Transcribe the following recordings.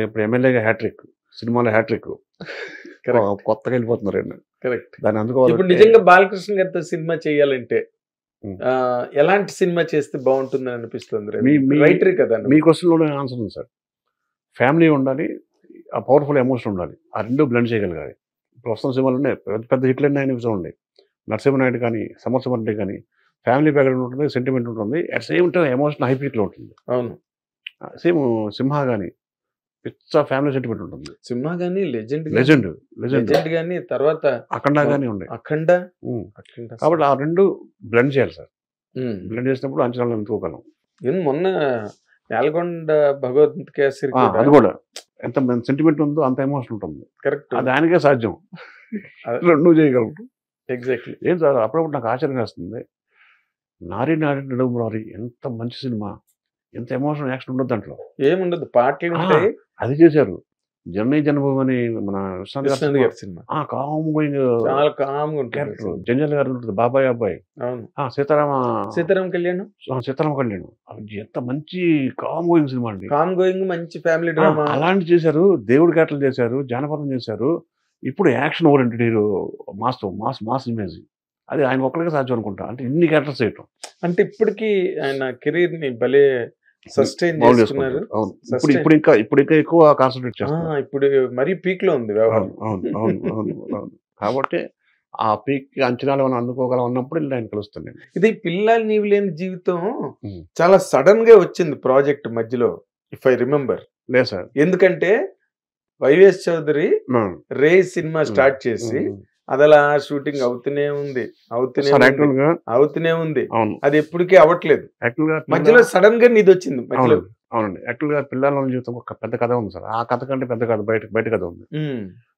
ఇప్పుడు ఎమ్మెల్యేగా హ్యాట్రిక్, సినిమాలో హ్యాట్రిక్. కొత్తగా వెళ్ళిపోతున్నారు. కరెక్ట్. దాన్ని అందుకోవాలి. ఇప్పుడు నిజంగా బాలకృష్ణ గారితో సినిమా చేయాలంటే ఎలాంటి సినిమా చేస్తే బాగుంటుందని అనిపిస్తుంది? రైటర్ కదా. మీ క్వశ్చన్లోనే ఆన్సర్ ఉంది సార్. ఫ్యామిలీ ఉండాలి, ఆ పవర్ఫుల్ ఎమోషన్ ఉండాలి, ఆ రెండు బ్లెండ్ చేయగలగాలి. ఇప్పుడు వస్తున్న సినిమాలు ఉన్నాయి, పెద్ద హిట్లు అయినా చూడండి. నరసింహనాయుడు కానీ, సమర్సమరెడ్డి కానీ, ఫ్యామిలీ బ్యాక్గ్రౌండ్ ఉంటుంది, సెంటిమెంట్ ఉంటుంది, at same time emotion high పీక్లో ఉంటుంది. అవును. సేమ్ సింహ కానీ పిచ్చ ఫ్యామిలీ సెంటిమెంట్ ఉంటుంది. సింహ కానీ లెజెండ్ కానీ, తర్వాత అఖండ కానీ ఉన్నాయి. అఖండ. కాబట్టి ఆ రెండు బ్లెండ్ చేయాలి సార్. బ్లెండ్ చేసినప్పుడు అంచనాలు అందుకోగలం. మొన్న నేలకొండ భగవత్ కేసరి అది కూడా ఎంత సెంటిమెంట్ ఉందో అంత ఎమోషన్ ఉంటుంది. కరెక్ట్. అది ఆయనకే సాధ్యం. రెండు చేయగలరు. ఎగ్జాక్ట్లీ. ఏం సార్ అప్పుడప్పుడు నాకు ఆశ్చర్యం వేస్తుంది. నారి నడుము ఎంత మంచి సినిమా, ఎంత ఎమోషన్ యాక్షన్ ఉండదు దాంట్లో. ఏముండదు, పాటలు ఉంటాయి. అది చేశారు. జననీ జన్మభూమి అని మన విశ్వనాథ్ గారి సినిమా. చాలా కామ్గా క్యారెక్టర్. జంజల్ గారు ఉంటుంది, బాబాయ్ అబ్బాయి. అవును. సీతారాం కళ్యాణ్ ఎంత మంచి కామ్ గోయింగ్ సినిమా అండి. కామ్ గోయింగ్ మంచి ఫ్యామిలీ డ్రామా. అలాంటి చేశారు. దేవుడి క్యారెక్టర్లు చేశారు, జానపదం చేశారు. ఇప్పుడు action oriented hero, mass image. అది ఆయన ఒక్కరికే సాధ్యం అనుకుంటా. అంటే ఇన్ని క్యారెక్టర్స్ చేయటం అంటే ఇప్పటికీ ఆయన కెరీర్ ని భలే సస్టైన్ చేసుకున్నారు. ఇప్పుడు ఇంకా ఎక్కువ కాన్సన్ట్రేట్ చేస్తారు. ఇప్పుడు మరీ పీక్ లో ఉంది వ్యవహారం. అవును. కాబట్టి ఆ పీక్ అంచనాలు మనం అందుకోగలం అన్నప్పుడు ఆయన కలుస్తుంది. ఇది పిల్లలు నీవు లేని జీవితం చాలా సడన్ గా వచ్చింది ప్రాజెక్ట్ మధ్యలో, ఇఫ్ ఐ రిమెంబర్. లేదు సార్. ఎందుకంటే వైవిఎస్ చౌదరి రే సినిమా స్టార్ట్ చేసి అది అలా షూటింగ్ అవుతూనే ఉంది. అది ఎప్పటికీ అవ్వట్లేదు. మధ్యలో సడన్ గా నీది వచ్చింది. అవునండి. యాక్చువల్ గా పిల్లల జీవితం ఒక పెద్ద కథ ఉంది సార్. ఆ కథ కంటే పెద్ద కథ బయట కథ ఉంది.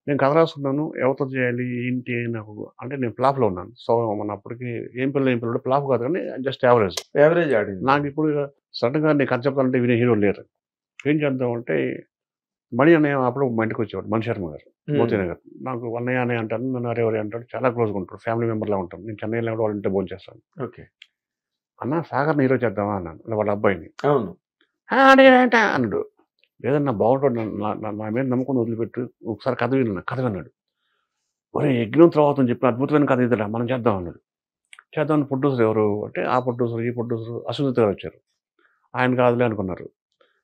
నేను కథ రాసుకున్నాను, ఎవరితో చేయాలి ఏంటి నాకు అంటే నేను ఫ్లాప్ లో ఉన్నాను. సో మన అప్పటికి ఏం పిల్లడు ఫ్లాప్ కాదు కానీ జస్ట్ యావరేజ్ ఆడింది. నాకు ఇప్పుడు సడన్ గా నేను కథ చెప్పాలంటే వినే హీరో లేరు. ఏం చేద్దాం అంటే మణి అన్నయ్య అప్పుడు మా ఇంటికి వచ్చేవాడు, మణి శర్మ గారు, మోతీనగర్ గారు. నాకు అన్నయ్య అనే అంటాను, నన్ను అరేవరి అంటాడు. చాలా క్లోజ్గా ఉంటాడు, ఫ్యామిలీ మెంబర్లా ఉంటాను. నేను చెన్నైలో వాళ్ళ ఇంట్లో భోజనం చేస్తాను. ఓకే అన్న సాగర్ని హీరో చేద్దామా అన్నాను, వాళ్ళ అబ్బాయిని. అవును అన్నాడు. లేదన్నా బాగుంటాడు, నా మీద నమ్మకం వదిలిపెట్టు, ఒకసారి కథ విన్నాడు. ఒరే యజ్ఞం తర్వాత చెప్పిన అద్భుతమైన కథ ఇద్దరా, మనం చేద్దాం అన్నాడు. చేద్దామని ప్రొడ్యూసర్ ఎవరు అంటే ఆ ప్రొడ్యూసర్ ఈ ప్రొడ్యూసర్ అశ్వజిత్ గారు వచ్చారు. ఆయన కాదులే అనుకున్నారు.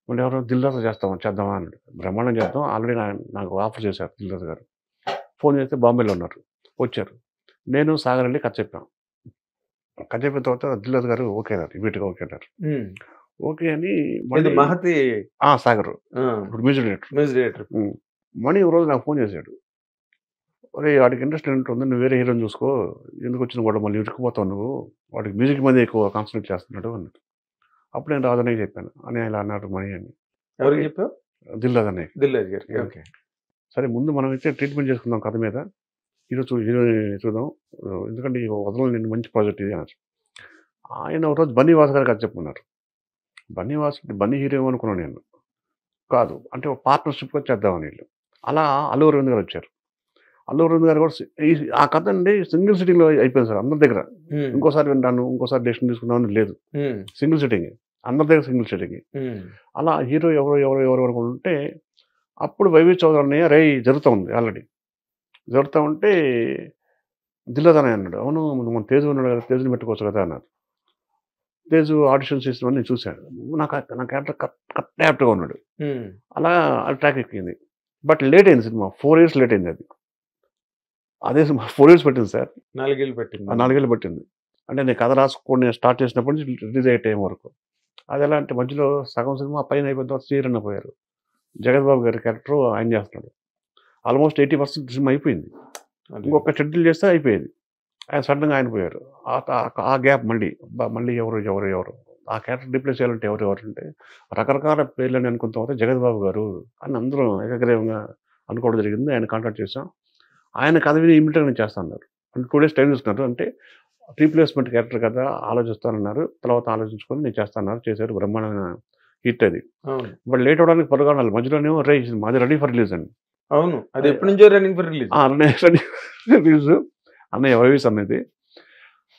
మళ్ళీ ఎవరో దిల్రాజు చేద్దామా అన్నాడు. బ్రహ్మాండం చేద్దాం, ఆల్రెడీ నాకు ఆఫర్ చేశారు దిల్రాజు గారు. ఫోన్ చేస్తే బాంబేలో ఉన్నారు, వచ్చారు. నేను సాగర్ వెళ్ళి కథ చెప్పాను. కథ చెప్పిన తర్వాత దిల్రాజు గారు ఓకే అన్నారు, ఇమీడియట్గా ఓకే అన్నారు. ఓకే అని మహతి సాగర్ ఇప్పుడు మ్యూజిక్ డైరెక్టర్ మణి ఒక రోజు నాకు ఫోన్ చేశాడు. ఒరే వాడికి ఇంట్రెస్ట్ ఉంటుంది, నువ్వు వేరే హీరోని చూసుకో, ఎందుకు వచ్చిన కూడా మళ్ళీ ఇరుక్కుపోతావు నువ్వు, వాడికి మ్యూజిక్ మీద ఎక్కువ కాన్సన్ట్రేట్ చేస్తున్నాడు అన్నాడు. అప్పుడు నేను రాజన్నయ్య చెప్పాను అని ఇలా అన్నాడు మణి అని. ఎవరికి చెప్పావు? దిల్రాజు అన్నయ్య. ఓకే సరే ముందు మనం అయితే ట్రీట్మెంట్ చేసుకుందాం కథ మీద, హీరో చూద్దాం, ఎందుకంటే వదలని నేను మంచి ప్రాజెక్ట్ ఇది అన్నారు. ఆయన ఒకరోజు బన్నీవాస్ గారు కథ చెప్పుకున్నారు. బన్నీ హీరో అనుకున్నాను నేను, కాదు అంటే ఒక పార్ట్నర్షిప్గా చేద్దామని వీళ్ళు. అలా అల్లు అరవింద్ గారు వచ్చారు. అల్లు అరవింద్ గారు కూడా ఆ కథ అండి సింగిల్ సిట్టింగ్లో అయిపోయింది సార్ అందరి దగ్గర. ఇంకోసారి వింటాను, ఇంకోసారి డెసిషన్ తీసుకున్నాను లేదు, సింగిల్ సిట్టింగ్, అందరి దగ్గర సింగిల్ సిట్టింగ్. అలా హీరో ఎవరు అనుకుంటే అప్పుడు వైవిఎస్ చౌదరి అన్నయ్య రే జరుగుతూ ఉంది, ఆల్రెడీ జరుగుతూ ఉంటే దిల్రాజు అన్నయ్య అన్నాడు, అవును మన తేజు ఉన్నాడు కదా, తేజుని పెట్టుకోవచ్చు కదా అన్నారు. తేజు ఆడిషన్స్ చేసిన నేను చూశాను, నా క్యారెక్టర్ కరెక్ట్ యాప్ట్గా ఉన్నాడు. అలా అది ట్రాక్ ఎక్కింది. బట్ లేట్ అయింది సినిమా, 4 years లేట్ అయింది. అదే సినిమా 4 years పట్టింది సార్. 4 ఏళ్ళు పట్టింది. 4 ఏళ్ళు పట్టింది. అంటే నేను కథ రాసుకొని నేను స్టార్ట్ చేసినప్పటి నుంచి రిలీజ్ అయ్యే టైం వరకు. అది ఎలా అంటే మధ్యలో సగం సినిమా పైన అయిపోయిన తర్వాత శ్రీరన్న పోయారు. జగద్బాబు గారి క్యారెక్టర్ ఆయన చేస్తున్నాడు. ఆల్మోస్ట్ 80% సినిమా అయిపోయింది. ఇంకొక షెడ్యూల్ చేస్తే అయిపోయేది. ఆయన సడన్గా ఆయన పోయారు. ఆ గ్యాప్ మళ్ళీ ఎవరు ఆ క్యారెక్టర్ రీప్లేస్ చేయాలంటే ఎవరు అంటే రకరకాల పేర్లని అనుకున్న తర్వాత జగద్బాబు గారు అని అందరూ ఏకగ్రీవంగా అనుకోవడం జరిగింది. ఆయన కాంటాక్ట్ చేసాం. ఆయన కథ విని ఇమీడియట్గా నేను చేస్తాను. అంటే 2 days టైం తీసుకున్నారు. అంటే రీప్లేస్మెంట్ క్యారెక్టర్ కదా ఆలోచిస్తానన్నారు. తర్వాత ఆలోచించుకొని నేను చేస్తాను చేశారు. బ్రహ్మాండమైన హిట్ అది. బట్ లేట్ అవడానికి పరుగానాలి. మధ్యలోనేమో మాది రెడీ ఫర్ రిలీజ్ అండి. అవును, అది ఎప్పటి నుంచో రన్నింగ్ ఫర్ రిలీజ్. రిలీజ్ అన్నయ్య వైవిఎస్ అనేది.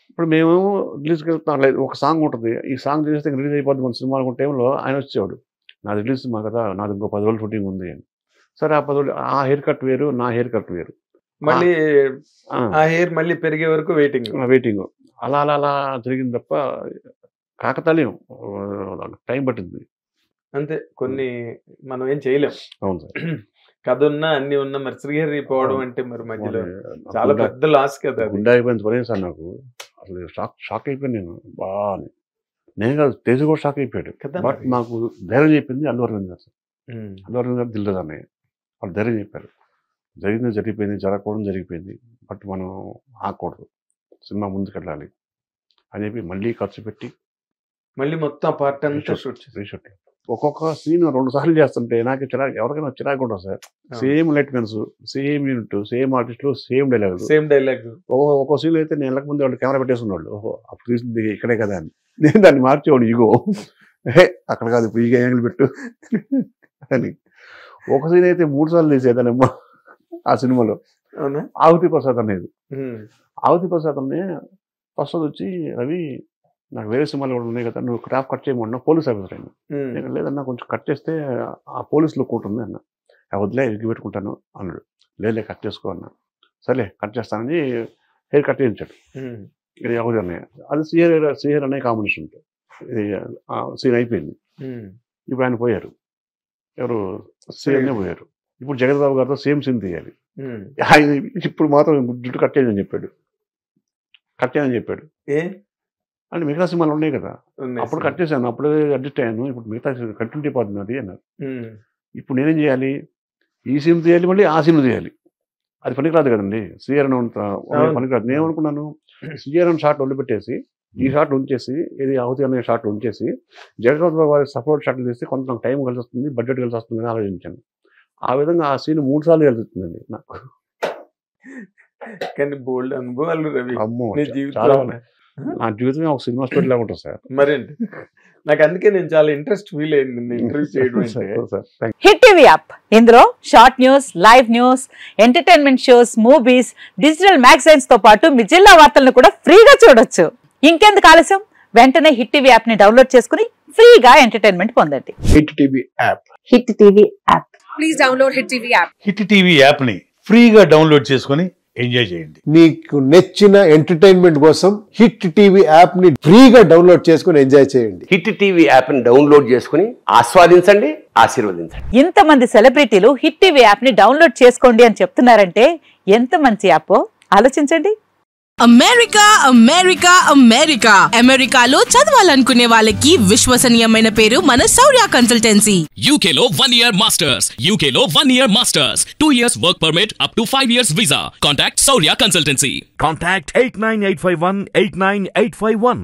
ఇప్పుడు మేము రిలీజ్కి వెళ్తాం, ఒక సాంగ్ ఉంటుంది, ఈ సాంగ్ చేస్తే రిలీజ్ అయిపోద్ది మన సినిమా అనుకున్న టైంలో ఆయన వచ్చేవాడు. నాది రిలీజ్ మా కదా, నాది ఇంకో 10 రోజులు షూటింగ్ ఉంది అని. సరే ఆ 10 రోజులు ఆ హెయిర్ కట్ వేరు, నా హెయిర్ కట్ వేరు. మళ్ళీ ఆ హెయిర్ మళ్ళీ పెరిగే వరకు వెయిటింగ్. అలా అలా అలా జరిగింది తప్ప కాకతాళీయం టైం పట్టింది. అంతే, కొన్ని మనం ఏం చేయలేం. అవును సార్. కథ ఉన్నా అన్ని ఉన్నా మరి శ్రీహరి పోవడం అంటే మరి మధ్యలో చాలా పెద్ద లాస్ కదా. గుండె అయిపోయింది పడే సార్ నాకు. అసలు షాక్ అయిపోయాను నేను బాగా. నేను కాదు, తేజ కూడా షాక్ అయిపోయాడు. బట్ మాకు ధైర్యం చెప్పింది అల్లు అరవింద్ గారు సార్. అల్లు అరవింద్ గారు దిల్రాజు అన్నయ్య వాళ్ళు ధైర్యం చెప్పారు. జరిగింది జరిగిపోయింది, జరగకూడదు జరిగిపోయింది, బట్ మనం ఆగకూడదు, సినిమా ముందుకెళ్ళాలి అని చెప్పి మళ్ళీ ఖర్చు పెట్టి మళ్ళీ మొత్తం పార్ట్ అంతా రీషూట్. ఒక్కొక్క సీన్ 2 సార్లు చేస్తుంటే నాకు చిరాకు, ఎవరికైనా చిరాకు ఉంటుంది sir. Same light mens, same unit, same ఆర్టిస్టులు, సేమ్ డైలాగ్. ఒక్కో సీన్ అయితే నేను వెళ్ళక ముందు వాళ్ళు కెమెరా పెట్టేసుకున్నాడు. ఓహో అప్పుడు తీసింది ఇక్కడే కదా అని. నేను దాన్ని మార్చేవాడు ఈగో, అక్కడ కాదు ఇప్పుడు ఈగో యాంగిల్ పెట్టు అని. ఒక సీన్ అయితే 3 సార్లు తీసేదానమ్మా ఆ సినిమాలో. ఆవుతి ప్రసాద్ అనేది, ఆవుతి ప్రసాద్ అనే ఫస్ట్ వచ్చి రవి నాకు వేరే సినిమాలు కూడా ఉన్నాయి కదా, నువ్వు క్రాఫ్ కట్ చేయమన్నా పోలీస్ ఆఫీసర్ అయినా. నేను లేదన్నా కొంచెం కట్ చేస్తే ఆ పోలీసులో కూట ఉంది అన్న. వదిలే ఎగ్గి పెట్టుకుంటాను అన్నాడు. లేలే కట్ చేసుకో అన్న. సరే కట్ చేస్తానని హెయిర్ కట్ చేయించాడు. ఇది ఎవరి అన్నయ్య, అది శ్రీహరి అనే కాంబినేషన్ ఉంటుంది. ఇది సీన్ అయిపోయింది. ఇప్పుడు ఆయన పోయారు, ఎవరు శ్రీహరినే పోయారు. ఇప్పుడు జగద్బాబు గారితో సేమ్ సీన్ తీయాలి. ఆయన ఇప్పుడు మాత్రం జుట్టు కట్ చేయని చెప్పాడు. అంటే మిగతా సినిమాలు ఉన్నాయి కదా, అప్పుడు కట్ చేశాను, అప్పుడే అడ్జస్ట్ అయ్యాను. ఇప్పుడు మిగతా కంటిన్యూటీ పోతుంది అది అన్నారు. ఇప్పుడు నేనేం చేయాలి, ఈ సీన్ తీయాలి, మళ్ళీ ఆ సీన్ తీయాలి. అది పనికిరాదు కదండి, శ్రీహరణ పనికిరాదు. నేను అనుకున్నాను శ్రీహరణ షాట్ వదిలిపెట్టేసి ఈ షాట్ ఉంచేసి, ఇది ఆహుతి అనే షాట్ ఉంచేసి జగద్బాబు గారి సపోర్ట్ షాట్లు తీస్తే కొంత నాకు టైం కలిసి వస్తుంది, బడ్జెట్ కలిసి వస్తుంది అని ఆలోచించాను. ఆ విధంగా ఆ సీన్ 3 సార్లు కలిసి వస్తుందండి నాకు. కానీ బోల్డ్ అనుభవాలు రవి. అమ్మో చాలా ఉన్నాయి. నా జీవితమే ఒక సినిమా స్టోరీ లాగా ఉంటుంది సార్. మరేంటి, నాకు అందుకే నేను చాలా ఇంట్రెస్ట్ ఫీల్ అయింది ఇంటర్వ్యూ చేయడం. హిట్ టీవీ యాప్, ఇందులో short news, live news, entertainment shows, movies, digital magazines తో పాటు మీ జిల్లా వార్తలను కూడా ఫ్రీగా చూడొచ్చు. ఇంకెందుకు ఆలస్యం, వెంటనే హిట్ టీవీ యాప్ ని డౌన్లోడ్ చేసుకుని ఫ్రీగా ఎంటర్టైన్మెంట్ పొందండి. Hit TV app. Hit TV app. Please download hit TV app. Hit TV app ని ఫ్రీగా డౌన్లోడ్ చేసుకుని ఎంజాయ్ చేయండి. మీకు నచ్చిన ఎంటర్టైన్మెంట్ కోసం హిట్ టీవీ యాప్ ని ఫ్రీగా డౌన్లోడ్ చేసుకుని ఎంజాయ్ చేయండి. హిట్ టీవీ యాప్ ని డౌన్లోడ్ చేసుకుని ఆస్వాదించండి, ఆశీర్వదించండి. ఇంతమంది సెలబ్రిటీలు హిట్ టీవీ యాప్ ని డౌన్లోడ్ చేసుకోండి అని చెప్తున్నారంటే ఎంత మంచి యాప్ ఆలోచించండి. అమెరికా అమెరికా అమెరికా అమెరికాలో చదవాలనుకునే వాళ్ళకి విశ్వసనీయమైన పేరు మన శౌర్య కన్సల్టెన్సీ. UK లో 1 year masters, UK లో 1 year masters, 2 years work permit up to 5 years visa. Contact Saurya Consultancy. Contact 89851 89851.